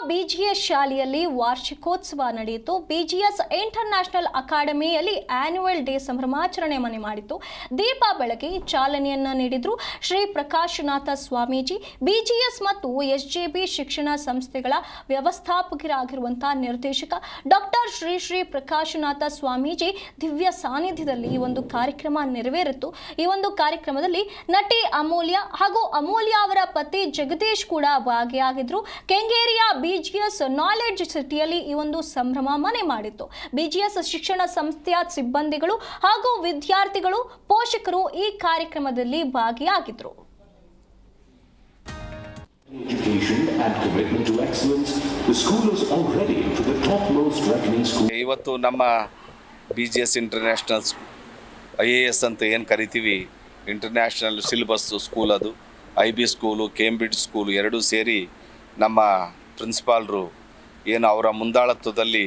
BGS ಶಾಲೆಯಲ್ಲಿ ವಾರ್ಷಿಕೋತ್ಸವ ನಡೆಯಿತು. ಬಿಜಿಎಸ್ ಇಂಟರ್ನ್ಯಾಷನಲ್ ಅಕಾಡೆಮಿಯಲ್ಲಿ ಆನ್ಯುವಲ್ ಡೇ ಸಂಭ್ರಮಾಚರಣೆ ಮಾಡಿತು. ದೀಪ ಬೆಳಗಿ ಚಾಲನೆಯನ್ನ ನೀಡಿದ್ರು ಶ್ರೀ ಪ್ರಕಾಶನಾಥ ಸ್ವಾಮೀಜಿ. ಬಿಜಿಎಸ್ ಮತ್ತು ಎಸ್ಜೆಬಿ ಶಿಕ್ಷಣ ಸಂಸ್ಥೆಗಳ ವ್ಯವಸ್ಥಾಪಕರಾಗಿರುವಂತಹ ನಿರ್ದೇಶಕ ಡಾಕ್ಟರ್ ಶ್ರೀ ಪ್ರಕಾಶನಾಥ ಸ್ವಾಮೀಜಿ ದಿವ್ಯ ಸಾನ್ನಿಧ್ಯದಲ್ಲಿ ಈ ಒಂದು ಕಾರ್ಯಕ್ರಮ ನೆರವೇರಿತು. ಈ ಒಂದು ಕಾರ್ಯಕ್ರಮದಲ್ಲಿ ನಟಿ ಅಮೂಲ್ಯ ಹಾಗೂ ಅಮೂಲ್ಯ ಅವರ ಪತಿ ಜಗದೀಶ್ ಕೂಡ ಭಾಗಿಯಾಗಿದ್ರು. ಕೆಂಗೇರಿಯ ಬಿಜಿಎಸ್ ನಾಲೆಡ್ಜ್ ಸಿಟಿಯಲ್ಲಿ ಈ ಒಂದು ಸಂಭ್ರಮ ಮನೆ ಮಾಡಿತ್ತು. ಬಿಜಿಎಸ್ ಶಿಕ್ಷಣ ಸಂಸ್ಥೆಯ ಸಿಬ್ಬಂದಿಗಳು ಹಾಗೂ ವಿದ್ಯಾರ್ಥಿಗಳು, ಪೋಷಕರು ಈ ಕಾರ್ಯಕ್ರಮದಲ್ಲಿ ಭಾಗಿಯಾಗಿದ್ರು. ಇವತ್ತು ನಮ್ಮ ಬಿಜಿಎಸ್ ಇಂಟರ್ನ್ಯಾಷನಲ್ IAS ಅಂತ ಏನು ಕರಿತೀವಿ, ಇಂಟರ್ನ್ಯಾಷನಲ್ ಸಿಲೆಬಸ್ ಸ್ಕೂಲ್, ಅದು IB ಸ್ಕೂಲು, ಕೇಂಬ್ರಿಡ್ಜ್ ಸ್ಕೂಲು ಎರಡೂ ಸೇರಿ ನಮ್ಮ ಪ್ರಿನ್ಸಿಪಾಲ್ರು ಏನು ಅವರ ಮುಂದಾಳತ್ವದಲ್ಲಿ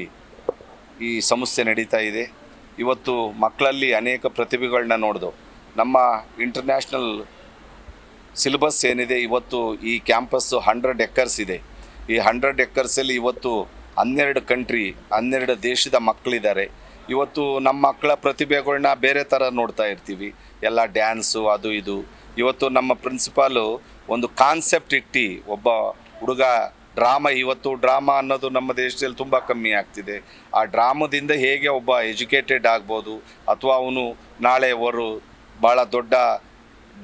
ಈ ಸಂಸ್ಥೆ ನಡೀತಾ ಇದೆ. ಇವತ್ತು ಮಕ್ಕಳಲ್ಲಿ ಅನೇಕ ಪ್ರತಿಭೆಗಳನ್ನ ನೋಡಿದೆವು. ನಮ್ಮ ಇಂಟರ್ನ್ಯಾಷನಲ್ ಸಿಲೆಬಸ್ ಏನಿದೆ, ಇವತ್ತು ಈ ಕ್ಯಾಂಪಸ್ಸು 100 ಎಕರ್ಸ್ ಇದೆ. ಈ 100 ಎಕರ್ಸಲ್ಲಿ ಇವತ್ತು 12 ಕಂಟ್ರಿ, 12 ದೇಶದ ಮಕ್ಕಳಿದ್ದಾರೆ. ಇವತ್ತು ನಮ್ಮ ಮಕ್ಕಳ ಪ್ರತಿಭೆಗಳನ್ನ ಬೇರೆ ಥರ ನೋಡ್ತಾ ಇರ್ತೀವಿ, ಎಲ್ಲ ಡ್ಯಾನ್ಸು ಅದು ಇದು. ಇವತ್ತು ನಮ್ಮ ಪ್ರಿನ್ಸಿಪಾಲು ಒಂದು ಕಾನ್ಸೆಪ್ಟ್ ಇಟ್ಟು ಒಬ್ಬ ಹುಡುಗ ಇವತ್ತು ಡ್ರಾಮಾ ಅನ್ನೋದು ನಮ್ಮ ದೇಶದಲ್ಲಿ ತುಂಬ ಕಮ್ಮಿ ಆಗ್ತಿದೆ. ಆ ಡ್ರಾಮದಿಂದ ಹೇಗೆ ಒಬ್ಬ ಎಜುಕೇಟೆಡ್ ಆಗ್ಬೋದು, ಅಥವಾ ಅವನು ನಾಳೆ ಅವರು ಭಾಳ ದೊಡ್ಡ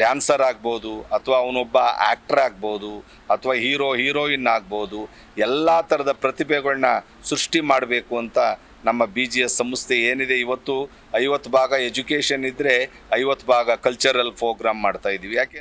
ಡ್ಯಾನ್ಸರ್ ಆಗ್ಬೋದು, ಅಥವಾ ಅವನೊಬ್ಬ ಆ್ಯಕ್ಟರ್ ಆಗ್ಬೋದು, ಅಥವಾ ಹೀರೋಯಿನ್ ಆಗ್ಬೋದು. ಎಲ್ಲ ಥರದ ಪ್ರತಿಭೆಗಳನ್ನ ಸೃಷ್ಟಿ ಮಾಡಬೇಕು ಅಂತ ನಮ್ಮ BGS ಸಂಸ್ಥೆ ಏನಿದೆ, ಇವತ್ತು 50 ಭಾಗ ಎಜುಕೇಷನ್ ಇದ್ದರೆ 50 ಭಾಗ ಕಲ್ಚರಲ್ ಪ್ರೋಗ್ರಾಮ್ ಮಾಡ್ತಾಯಿದ್ದೀವಿ. ಯಾಕೆ